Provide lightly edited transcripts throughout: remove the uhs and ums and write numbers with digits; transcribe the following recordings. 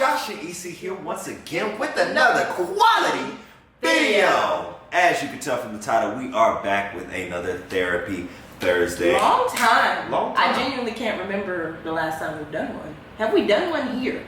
Josh and Isi here once again with another quality video. As you can tell from the title, we are back with another Therapy Thursday. Long time. I genuinely can't remember the last time we've done one. Have we done one here?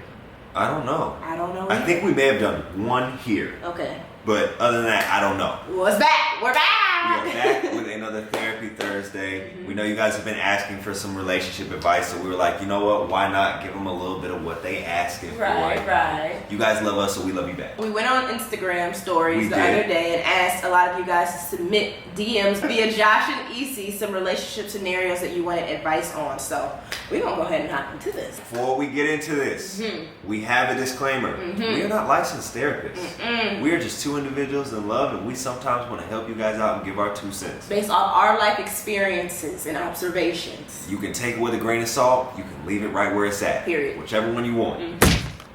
I don't know. I don't know. I think we may have done one here. Okay. But other than that, I don't know. What's back? We're back! We are back with another Therapy Thursday. We know you guys have been asking for some relationship advice, so we were like, you know what? Why not give them a little bit of what they asking for? Right. You guys love us, so we love you back. We went on Instagram stories the other day and asked a lot of you guys to submit DMs via Josh and Isi some relationship scenarios that you wanted advice on. So we're going to go ahead and hop into this. Before we get into this, we have a disclaimer. We are not licensed therapists. We are just two individuals in love, and we sometimes want to help you guys out and give our 2 cents. Based off our life experiences and observations. You can take it with a grain of salt. You can leave it right where it's at. Period. Whichever one you want.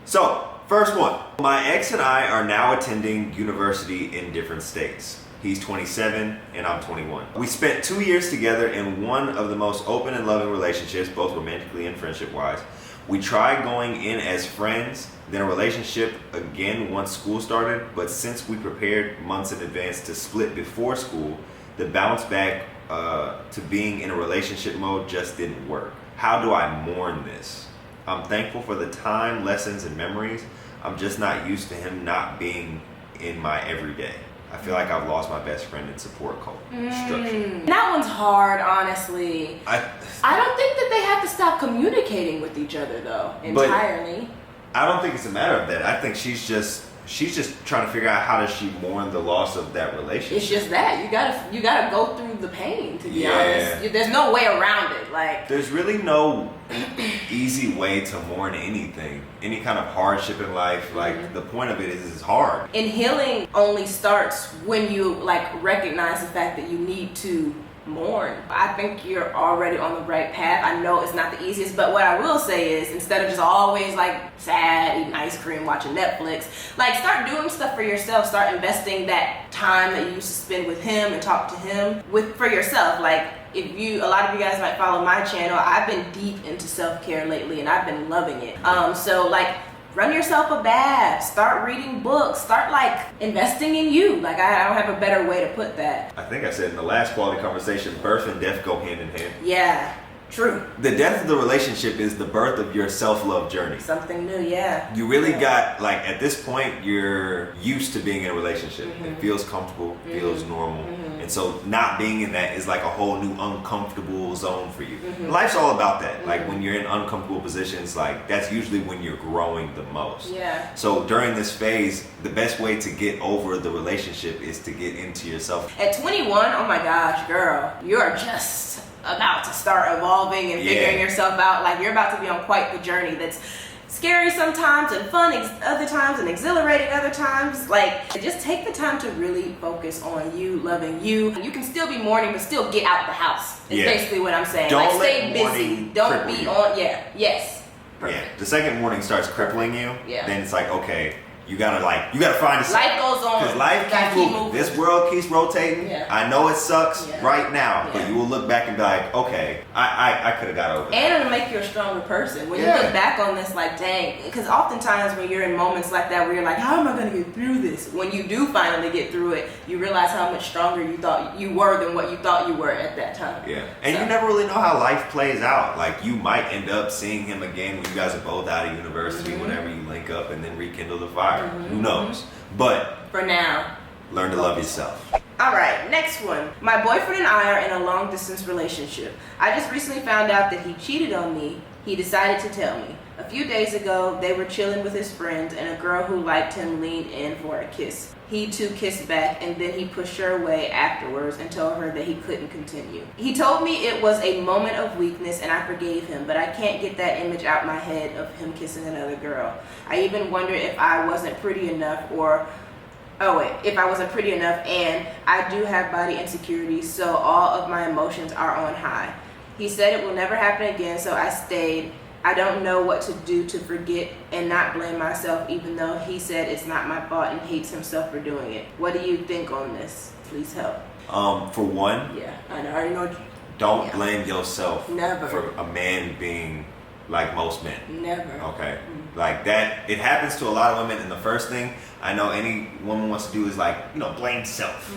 So, first one. My ex and I are now attending university in different states. He's 27 and I'm 21. We spent 2 years together in one of the most open and loving relationships, both romantically and friendship-wise. We tried going in as friends, then a relationship again once school started, but since we prepared months in advance to split before school, the bounce back to being in a relationship mode just didn't work. How do I mourn this? I'm thankful for the time, lessons, and memories. I'm just not used to him not being in my everyday. I feel like I've lost my best friend in support structure. That one's hard, honestly. I don't think that they have to stop communicating with each other, though, entirely. I don't think it's a matter of that. I think she's just trying to figure out how does she mourn the loss of that relationship. It's just that you gotta go through the pain, to be honest. There's no way around it. Like, there's really no easy way to mourn anything, any kind of hardship in life. Like, the point of it is it's hard. And healing only starts when you recognize the fact that you need to mourn. I think you're already on the right path. I know it's not the easiest, but what I will say is, instead of just always sad, eating ice cream, watching Netflix, start doing stuff for yourself. Start investing that time that you used to spend with him and talk to him for yourself. A lot of you guys might follow my channel. I've been deep into self-care lately and I've been loving it. Run yourself a bath, start reading books, start investing in you. I don't have a better way to put that. I think I said in the last quality conversation, birth and death go hand in hand. Yeah, true. The death of the relationship is the birth of your self-love journey. Something new, yeah. You really got, at this point, you're used to being in a relationship. It feels comfortable, feels normal. And so not being in that is a whole new uncomfortable zone for you. Life's all about that. When you're in uncomfortable positions, that's usually when you're growing the most. Yeah. So during this phase, the best way to get over the relationship is to get into yourself. At 21, oh my gosh, girl, you're just about to start evolving and figuring yourself out. You're about to be on quite the journey that's scary sometimes and fun other times and exhilarating other times. Just take the time to really focus on you, loving you. You can still be mourning, but still get out the house. It's basically what I'm saying. Don't stay busy. Don't be on. Yes. Perfect. Yeah. The second mourning starts crippling you. Yeah. Then it's okay. You gotta find a life goes on. Because life keeps moving. This world keeps rotating. Yeah. I know it sucks right now, but you will look back and be okay, I could have got over it. And it'll make you a stronger person. When you look back on this, dang, because oftentimes when you're in moments like that where you're how am I gonna get through this? When you do finally get through it, you realize how much stronger you thought you were than what you thought you were at that time. Yeah. And you never really know how life plays out. You might end up seeing him again when you guys are both out of university, whenever you link up and then rekindle the fire. Who knows? But for now, learn to love yourself. Alright, next one. My boyfriend and I are in a long distance relationship. I just recently found out that he cheated on me. He decided to tell me. A few days ago, they were chilling with his friends and a girl who liked him leaned in for a kiss. He too kissed back and then he pushed her away afterwards and told her that he couldn't continue. He told me it was a moment of weakness and I forgave him, but I can't get that image out my head of him kissing another girl. I even wonder if I wasn't pretty enough if I wasn't pretty enough, and I do have body insecurities, so all of my emotions are on high. He said it will never happen again, so I stayed. I don't know what to do to forget and not blame myself, even though he said it's not my fault and hates himself for doing it. What do you think on this? Please help. For one, I already know. Don't blame yourself Never. for a man being like most men. Never. Okay. Like that, it happens to a lot of women, and the first thing I know any woman wants to do is like, blame self.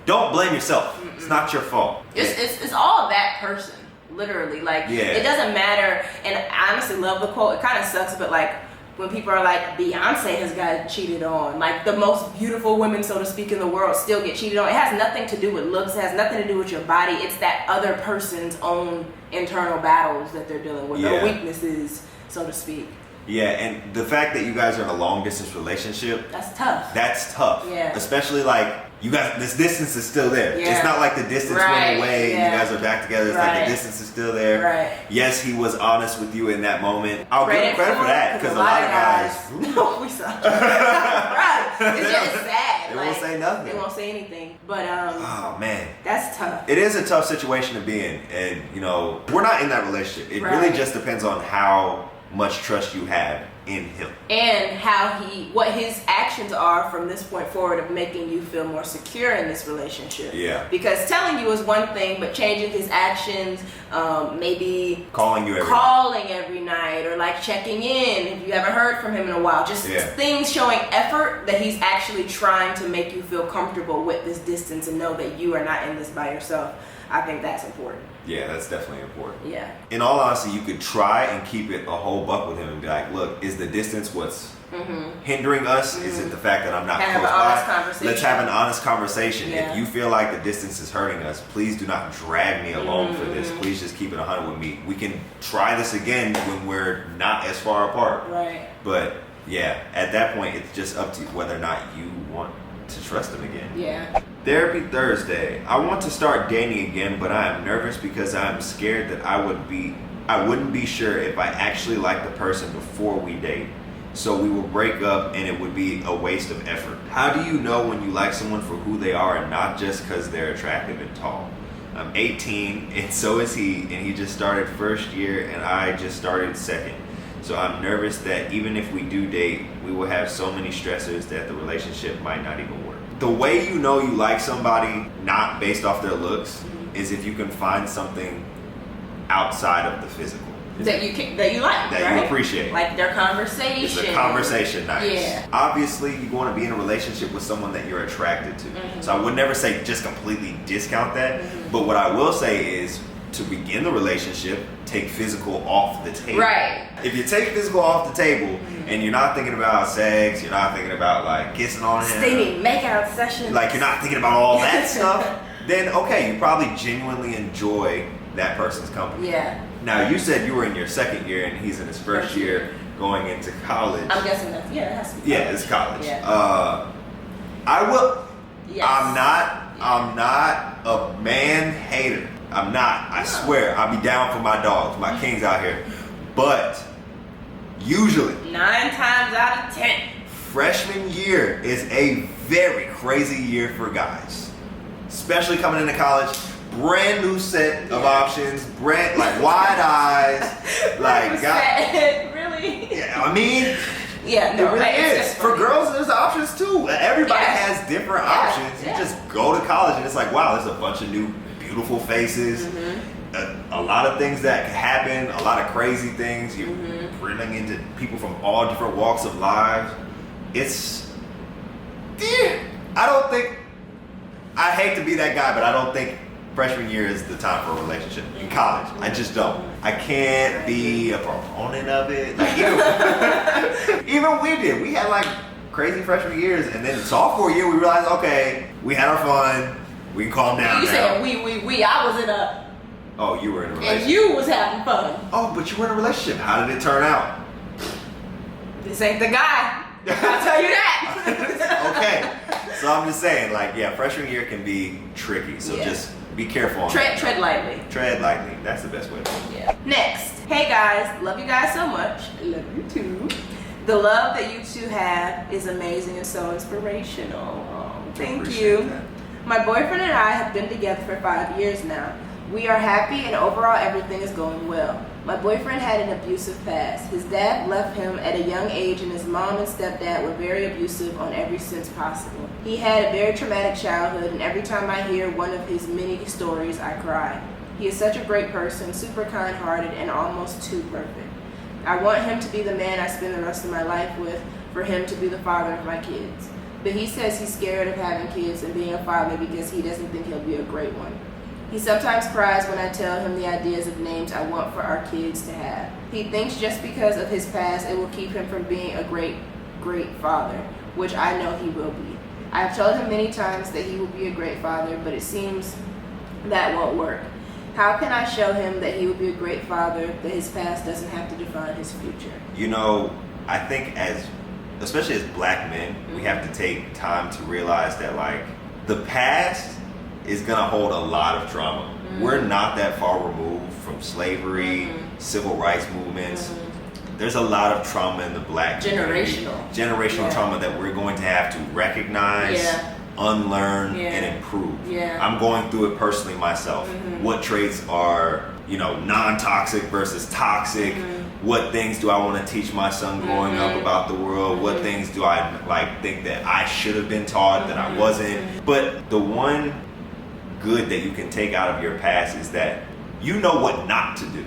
Don't blame yourself. It's not your fault. It's all that person, literally. Like, it doesn't matter. And I honestly love the quote. It kind of sucks, but like when people are like, Beyonce has got cheated on, like the most beautiful women, so to speak, in the world still get cheated on. It has nothing to do with looks. It has nothing to do with your body. It's that other person's own internal battles that they're dealing with, their weaknesses, so to speak. Yeah, and the fact that you guys are in a long distance relationship, that's tough. That's tough. Yeah. Especially like you guys, this distance is still there. Yeah. It's not like the distance went away and you guys are back together. It's like the distance is still there. Right. Yes, he was honest with you in that moment. I'll give him credit for that because a lot of guys. No, we suck. Right. It's just sad. They won't say nothing. They won't say anything. But oh man, that's tough. It is a tough situation to be in, and we're not in that relationship. It really just depends on how much trust you have in him and what his actions are from this point forward of making you feel more secure in this relationship. Yeah, because telling you is one thing, but changing his actions, maybe calling every night or like checking in if you haven't heard from him in a while, just things showing effort that he's actually trying to make you feel comfortable with this distance and know that you are not in this by yourself. I think that's important. Yeah, that's definitely important. Yeah. In all honesty, you could try and keep it a whole buck with him and be like, look, is the distance what's hindering us? Is it the fact that I'm not close by? Let's have an honest conversation. Yeah. If you feel like the distance is hurting us, please do not drag me along for this. Please just keep it 100 with me. We can try this again when we're not as far apart. Right. But yeah, at that point, it's just up to you whether or not you want to trust him again. Yeah. Therapy Thursday. I want to start dating again, but I am nervous because I am scared that I wouldn't be sure if I actually like the person before we date. So we will break up and it would be a waste of effort. How do you know when you like someone for who they are and not just because they're attractive and tall? I'm 18 and so is he, and he just started first year and I just started second. So I'm nervous that even if we do date, we will have so many stressors that the relationship might not even work. The way you know you like somebody, not based off their looks, is if you can find something outside of the physical. That you like, that you appreciate. Like their conversation. It's a conversation nice. Yeah. Obviously, you want to be in a relationship with someone that you're attracted to. So I would never say just completely discount that. But what I will say is, to begin the relationship, take physical off the table. Right. If you take physical off the table and you're not thinking about sex, you're not thinking about like kissing on him, steamy makeout sessions, like you're not thinking about all that stuff, then okay, you probably genuinely enjoy that person's company. Yeah. Now you said you were in your second year and he's in his first year going into college. I'm guessing that's it has to be. Yeah, it's college. Yeah. I will. Yes. I'm not a man hater. I'm not. I swear. I'll be down for my dogs, my kings out here. But usually 9 times out of 10, freshman year is a very crazy year for guys, especially coming into college. Brand new set of options, brand like wide eyes, like God. Really? Yeah, I mean. Yeah, no, it really is. For girls, there's options too. Everybody has different options. You just go to college and it's like, wow, there's a bunch of new beautiful faces, a lot of things that can happen, a lot of crazy things. You're running into people from all different walks of life. I hate to be that guy, but I don't think freshman year is the time for a relationship in college. I just don't. I can't be a proponent of it. Like, even we did. We had like crazy freshman years, and then sophomore year we realized, okay, we had our fun. We can calm down. You said we. I was in a. Oh, you were in a relationship. And you was having fun. Oh, but you were in a relationship. How did it turn out? This ain't the guy. I'll tell you that. Okay. So I'm just saying, like, yeah, freshman year can be tricky. So just be careful on that. Tread lightly. Tread lightly. That's the best way to do it. Yeah. Next. Hey guys, love you guys so much. Love you too. The love that you two have is amazing and so inspirational. Oh, thank you. That. My boyfriend and I have been together for 5 years now. We are happy and overall everything is going well. My boyfriend had an abusive past. His dad left him at a young age and his mom and stepdad were very abusive on every sense possible. He had a very traumatic childhood and every time I hear one of his many stories, I cry. He is such a great person, super kind-hearted and almost too perfect. I want him to be the man I spend the rest of my life with, for him to be the father of my kids. But he says he's scared of having kids and being a father because he doesn't think he'll be a great one. He sometimes cries when I tell him the ideas of names I want for our kids to have. He thinks just because of his past it will keep him from being a great father, which I know he will be. I have told him many times that he will be a great father, but it seems that won't work. How can I show him that he will be a great father, that his past doesn't have to define his future? You know, I think especially as black men, we have to take time to realize that like the past is gonna hold a lot of trauma. We're not that far removed from slavery, civil rights movements. There's a lot of trauma in the black community. Generational trauma that we're going to have to recognize, unlearn, and improve. I'm going through it personally myself. What traits are, non-toxic versus toxic? What things do I want to teach my son growing up about the world? What things do I think that I should have been taught that I wasn't? But the one good that you can take out of your past is that you know what not to do.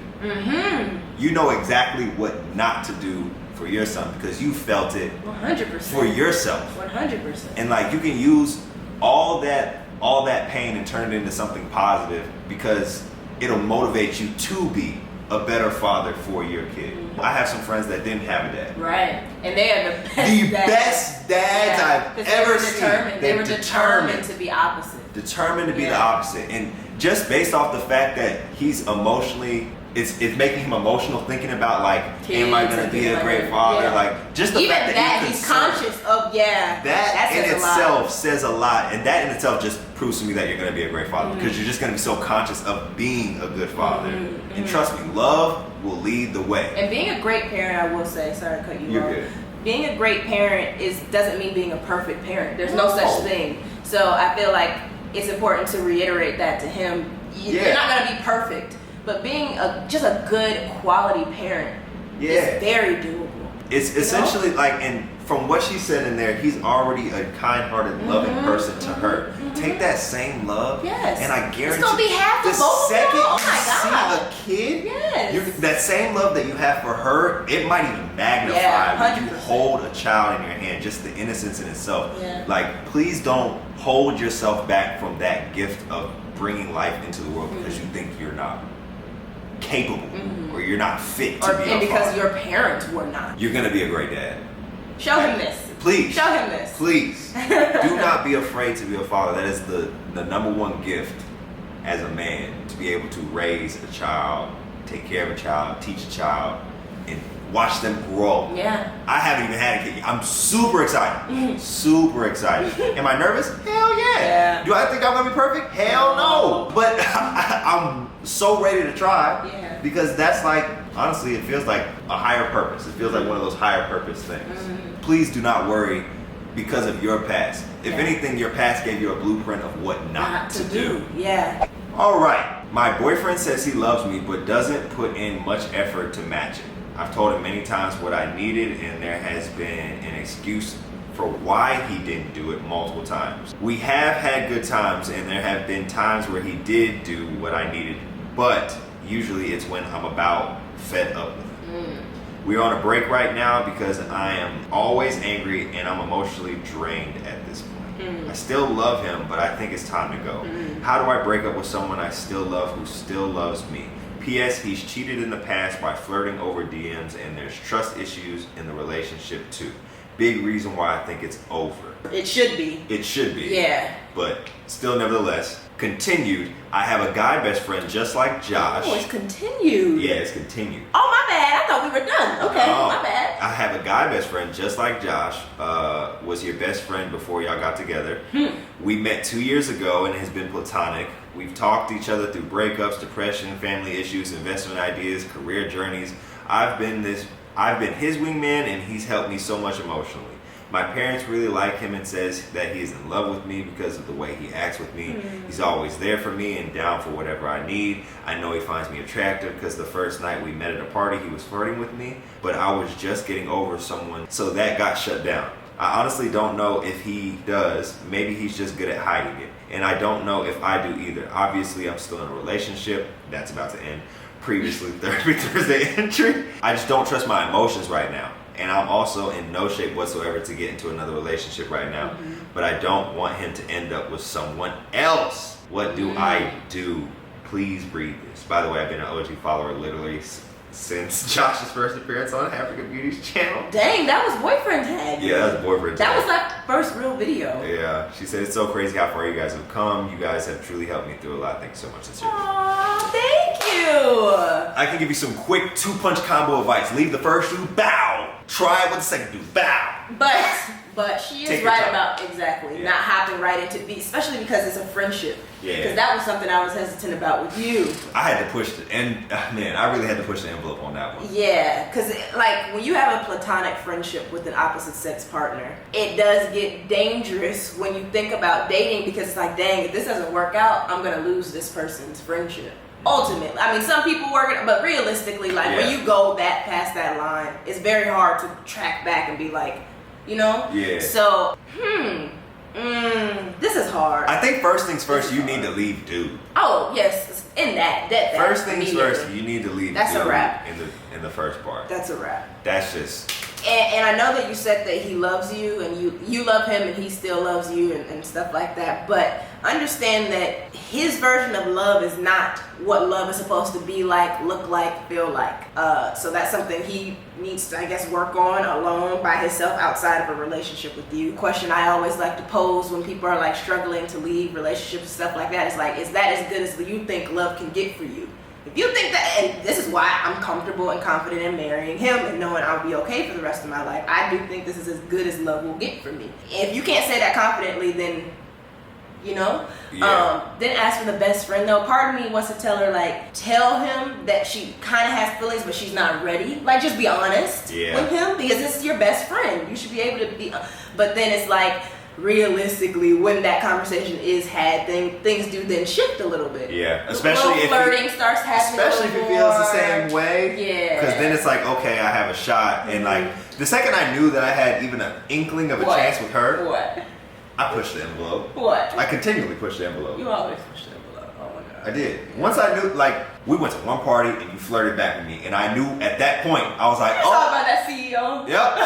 You know exactly what not to do for your son because you felt it 100% for yourself. 100%. And like you can use all that pain and turn it into something positive because it'll motivate you to be a better father for your kid. I have some friends that didn't have a dad. Right. And they are the best dads I've ever seen. They were determined to be opposite. Determined to be the opposite. And just based off the fact that he's emotionally, it's making him emotional thinking about like, am I going to be a great father? Like just the even fact that he's conscious of, that in itself says a lot. And that in itself just proves to me that you're going to be a great father because you're just going to be so conscious of being a good father. And trust me, love will lead the way. And being a great parent, I will say, sorry to cut you off. You're good. Being a great parent doesn't mean being a perfect parent. There's no such thing. So I feel like it's important to reiterate that to him. You're not going to be perfect, but being just a good quality parent is very doable. It's essentially like, and from what she said in there, he's already a kind-hearted, loving person to her. Take that same love, and I guarantee it's gonna be half the second you see a kid, that same love that you have for her, it might even magnify when you hold a child in your hand. Just the innocence in itself. Like, please don't hold yourself back from that gift of bringing life into the world because you think you're not capable or you're not fit to be a father. Because your parents were not. You're gonna be a great dad. Show him this. Please. Show him this. Please. Do not be afraid to be a father. That is the number one gift as a man, to be able to raise a child, take care of a child, teach a child, and watch them grow. I haven't even had a kid yet. I'm super excited. Super excited. Am I nervous? Hell yeah. Do I think I'm gonna be perfect? Hell no. But I'm so ready to try because that's like, honestly, it feels like a higher purpose. It feels like one of those higher purpose things. Please do not worry because of your past. If anything, your past gave you a blueprint of what not to do. All right. My boyfriend says he loves me but doesn't put in much effort to match it. I've told him many times what I needed and there has been an excuse for why he didn't do it multiple times. We have had good times and there have been times where he did do what I needed, but usually it's when I'm about fed up with him. We're on a break right now because I am always angry and I'm emotionally drained at this point. I still love him, but I think it's time to go. How do I break up with someone I still love who still loves me? P.S. He's cheated in the past by flirting over DMs and there's trust issues in the relationship too. Big reason why I think it's over. It should be. It should be. But still, nevertheless, continued. I have a guy best friend just like Josh. Oh, it's continued. Yeah, it's continued. Oh, my bad. I thought we were done. Okay, my bad. I have a guy best friend just like Josh. Was your best friend before y'all got together. We met 2 years ago and it has been platonic. We've talked to each other through breakups, depression, family issues, investment ideas, career journeys. I've been his wingman and he's helped me so much emotionally. My parents really like him and says that he is in love with me because of the way he acts with me. He's always there for me and down for whatever I need. I know he finds me attractive because the first night we met at a party he was flirting with me, but I was just getting over someone, so that got shut down. I honestly don't know if he does. Maybe he's just good at hiding it. And I don't know if I do either. Obviously, I'm still in a relationship that's about to end. previously Therapy Thursday entry. I just don't trust my emotions right now. And I'm also in no shape whatsoever to get into another relationship right now. But I don't want him to end up with someone else. What do I do? Please read this. By the way, I've been an OG follower literally since Josh's first appearance on African Beauty's channel. Dang, that was boyfriend tag. Yeah, that was boyfriend tag. That was like first real video. Yeah, she said it's so crazy how far you guys have come. You guys have truly helped me through a lot. Thanks so much. Sincerely. Aw, thank you. I can give you some quick 2-punch combo advice. Leave the first two, bow. Try it with the second two, bow. But she is Take your right time. about exactly not hopping right into beat, especially because it's a friendship. Yeah. Because that was something I was hesitant about with you. I had to push it, and man, I really had to push the envelope on that one. Yeah, because like when you have a platonic friendship with an opposite sex partner, it does get dangerous when you think about dating because it's like, dang, if this doesn't work out, I'm gonna lose this person's friendship. Ultimately, I mean, some people work it, but realistically, like when you go that past that line, it's very hard to track back and be like, you know? Yeah. So, this is hard. I think first things first, you need to leave dude. Oh yes, in that First things first, you need to leave That's dude a wrap. in the first part. That's a wrap. That's just. And I know that you said that he loves you and you love him and he still loves you and stuff like that, but understand that his version of love is not what love is supposed to be like, look like, feel like. So that's something he needs to, I guess, work on alone by himself outside of a relationship with you. Question I always like to pose when people are like struggling to leave relationships and stuff like that is like, is that as good as you think love can get for you? If you think that, and this is why I'm comfortable and confident in marrying him and knowing I'll be okay for the rest of my life, I do think this is as good as love will get for me. If you can't say that confidently, then, you know? Then ask for the best friend, though. Part of me wants to tell her, like, tell him that she kind of has feelings, but she's not ready. Like, just be honest with him, because this is your best friend. You should be able to be, but then it's like, realistically, when that conversation is had, things do then shift a little bit. Yeah, especially if flirting starts happening. Especially if he feels the same way. Yeah. Because then it's like, okay, I have a shot, and like the second I knew that I had even an inkling of a chance with her, I pushed the envelope. I continually pushed the envelope. You always push the envelope. Oh my god. I did. Once I knew, like, we went to one party and you flirted back with me, and I knew at that point I was like, oh, about that CEO. Yep.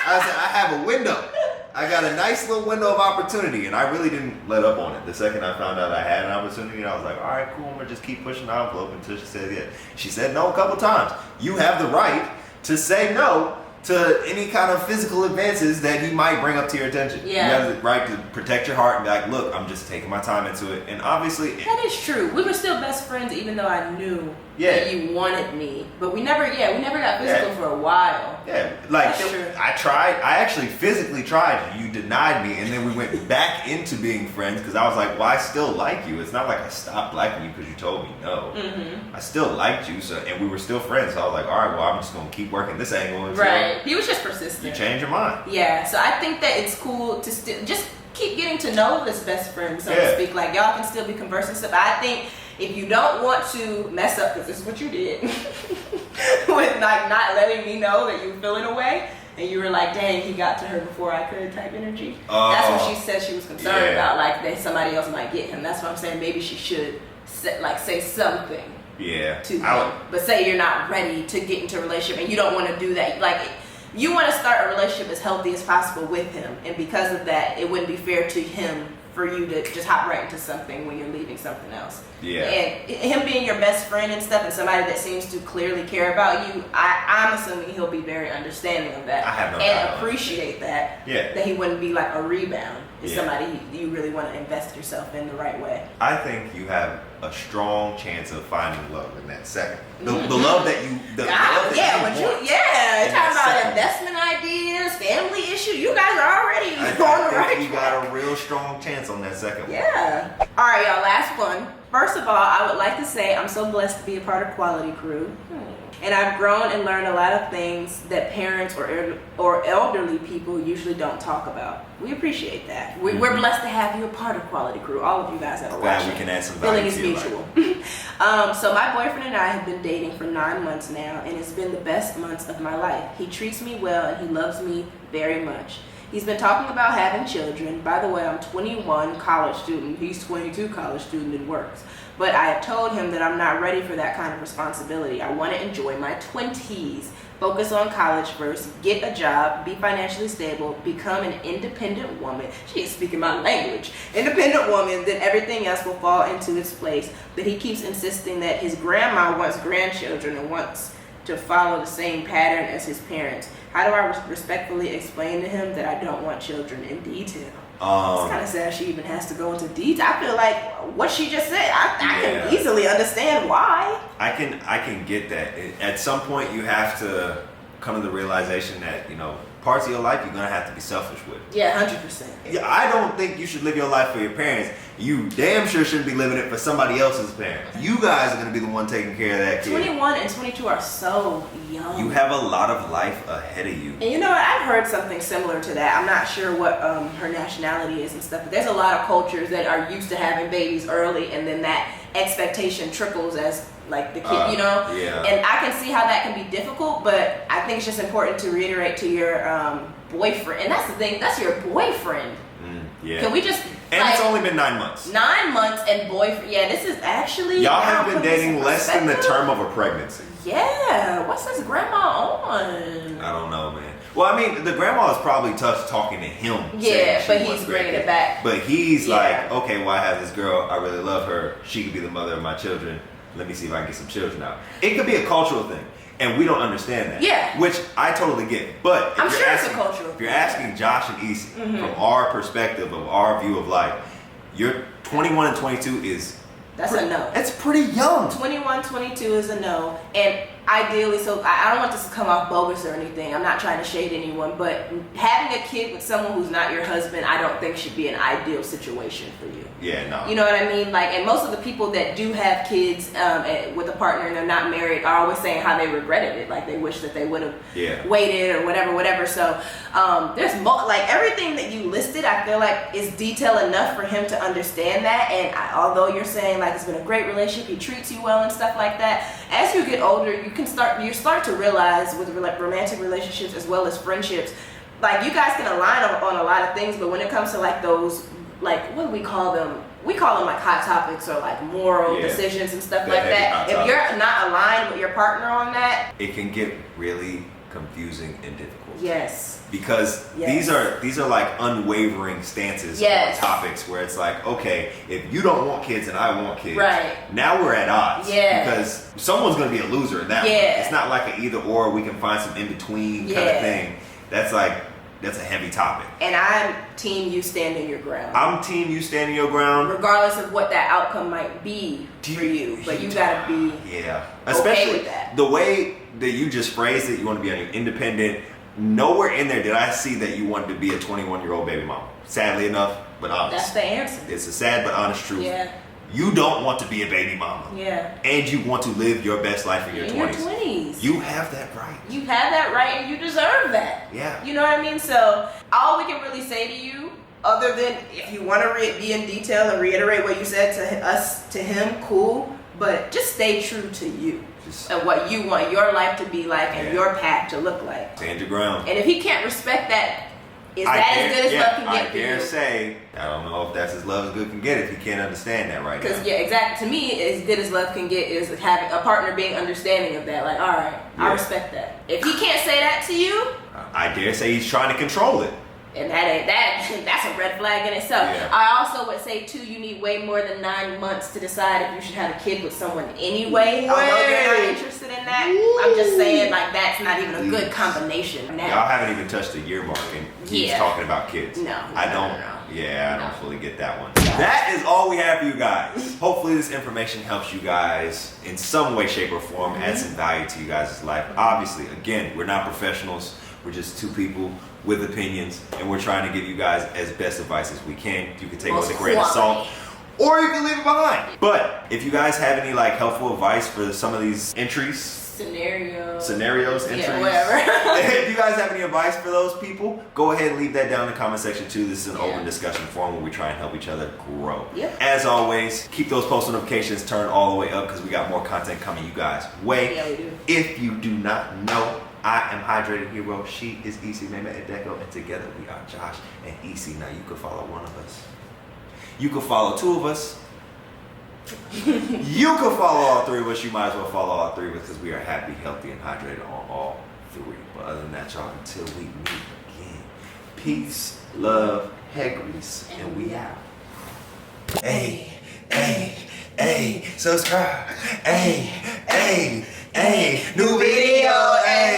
I said I have a window. I got a nice little window of opportunity, and I really didn't let up on it. The second I found out I had an opportunity, I was like, all right, cool, I'm gonna just keep pushing the envelope until she said yes. She said no a couple times. You have the right to say no to any kind of physical advances that he might bring up to your attention. Yeah. You have the right to protect your heart and be like, look, I'm just taking my time into it. And obviously that is true. We were still best friends even though I knew that you wanted me. But we never got physical for a while. Yeah, like That's true. I actually physically tried you. You denied me, and then we went back into being friends because I was like, well, I still like you. It's not like I stopped liking you because you told me no. I still liked you, and we were still friends. So I was like, all right, well, I'm just gonna keep working this angle until He was just persistent. you change your mind. Yeah, so I think that it's cool to still just keep getting to know this best friend, so to speak. Like, y'all can still be conversing stuff. I think if you don't want to mess up, because this is what you did, with like not letting me know that you feel in a way, and you were like, dang, he got to her before I could type energy. That's what she said she was concerned about, like that somebody else might get him. That's what I'm saying. Maybe she should say something to him. But say you're not ready to get into a relationship and you don't want to do that. Like, you want to start a relationship as healthy as possible with him, and because of that, it wouldn't be fair to him for you to just hop right into something when you're leaving something else. Yeah. And him being your best friend and stuff, and somebody that seems to clearly care about you, I'm assuming he'll be very understanding of that. I have no and doubt. appreciate that. Yeah. That he wouldn't be like a rebound. It's somebody you really want to invest yourself in the right way. I think you have a strong chance of finding love in that second. The love that you, talking about investment ideas, family issues. You guys are already on the right track. You got a real strong chance on that second one. Yeah. All right, y'all. Last one. First of all, I would like to say I'm so blessed to be a part of Quality Crew. And I've grown and learned a lot of things that parents or elderly people usually don't talk about. We appreciate that. We're blessed to have you a part of Quality Crew. All of you guys that are Glad watching. we can add some value Feeling is to your mutual. So my boyfriend and I have been dating for 9 months now, and it's been the best months of my life. He treats me well, and he loves me very much. He's been talking about having children. By the way, I'm 21, college student. He's 22, college student, and works. but I have told him that I'm not ready for that kind of responsibility. I want to enjoy my 20s, focus on college first, get a job, be financially stable, become an independent woman. She is speaking my language. Independent woman, then everything else will fall into its place. But he keeps insisting that his grandma wants grandchildren and wants to follow the same pattern as his parents. How do I respectfully explain to him that I don't want children in detail? It's kind of sad she even has to go into detail. I feel like what she just said, I can easily understand why. I can get that. At some point, you have to come to the realization that, you know, parts of your life you're gonna have to be selfish with. Yeah, 100%. Yeah, I don't think you should live your life for your parents. You damn sure shouldn't be living it for somebody else's parents. You guys are gonna be the one taking care of that kid. 21 and 22 are so young. You have a lot of life ahead of you. And you know what? I've heard something similar to that. I'm not sure what her nationality is and stuff, but there's a lot of cultures that are used to having babies early, and then that expectation trickles as like the kid, you know? Yeah. And I can see how that can be difficult, but I think it's just important to reiterate to your boyfriend. And that's the thing, that's your boyfriend. Yeah. Can we just... And it's only been 9 months. 9 months and boyfriend. Yeah, this is actually... Y'all have been dating less than the term of a pregnancy. Yeah. What's this grandma on? I don't know, man. Well, I mean, the grandma is probably tough talking to him. Yeah, but he's bringing it back. But he's like, okay, well, I have this girl. I really love her. She could be the mother of my children. Let me see if I can get some children out. It could be a cultural thing, and we don't understand that. Yeah. Which I totally get. But I'm sure it's a cultural thing. If you're asking Josh and Isi, from our perspective of our view of life, you're 21 and 22 is... That's a no. It's pretty young. 21, 22 is a no. And ideally, so I don't want this to come off bogus or anything. I'm not trying to shade anyone, but having a kid with someone who's not your husband, I don't think should be an ideal situation for you. Yeah, no. You know what I mean? Like, and most of the people that do have kids with a partner and they're not married are always saying how they regretted it. Like, they wish that they would have waited or whatever. So there's like everything that you listed, I feel like is detail enough for him to understand that. And although you're saying like it's been a great relationship, he treats you well and stuff like that, as you get older, you start to realize with romantic relationships as well as friendships, like you guys can align on a lot of things, but when it comes to like those, like, what do we call them? We call them like hot topics or like moral decisions and stuff like that. If you're not aligned with your partner on that, it can get really confusing and difficult. Yes. Because these are like unwavering stances on topics where it's like, okay, if you don't want kids and I want kids, now we're at odds. Yeah. Because someone's gonna be a loser in that one. It's not like an either or, we can find some in between kind of thing. That's a heavy topic. And I'm team you standing your ground. I'm team you standing your ground. Regardless of what that outcome might be for you. But you gotta be especially with that. The way that you just phrased it, you want to be independent. Nowhere in there did I see that you wanted to be a 21-year-old baby mama. Sadly enough, but honest. That's the answer. It's a sad but honest truth. Yeah. You don't want to be a baby mama. Yeah. And you want to live your best life in your 20s. In your 20s. You have that right. You have that right and you deserve that. Yeah. You know what I mean? So all we can really say to you, other than if you want to be in detail and reiterate what you said to us, to him, cool. But just stay true to you. And what you want your life to be like and your path to look like. Stand your ground. And if he can't respect that, is that as good as love can get for you? I dare say, I don't know if that's as love as good can get if he can't understand that right now. Because exactly. To me, as good as love can get is having a partner being understanding of that. Like, all right, I respect that. If he can't say that to you, I dare say he's trying to control it. And that's a red flag in itself. Yeah. I also would say too, you need way more than 9 months to decide if you should have a kid with someone anyway. Although you're not interested in that, I'm just saying like that's not even a good combination. Y'all haven't even touched the year mark and he's talking about kids. No. I don't fully get that one. That is all we have for you guys. Hopefully this information helps you guys in some way, shape, or form, add some value to you guys' life. Obviously, again, we're not professionals. We're just two people with opinions, and we're trying to give you guys as best advice as we can. You can take it with a grain of salt, or you can leave it behind. But if you guys have any like helpful advice for some of these scenarios, entries, whatever. If you guys have any advice for those people, go ahead and leave that down in the comment section too. This is an open discussion forum where we try and help each other grow. As always, keep those post notifications turned all the way up because we got more content coming you guys' way. Yeah, we do. If you do not know, I am Hydrated Hero. She is Isimeme Edeko, and together we are Josh and Isi. Now you can follow one of us. You can follow two of us. You can follow all three of us. You might as well follow all three of us because we are happy, healthy, and hydrated on all three. But other than that, y'all, until we meet again, peace, love, head grease, and we out. Hey, hey, hey, subscribe. Hey, hey, hey, new video, hey.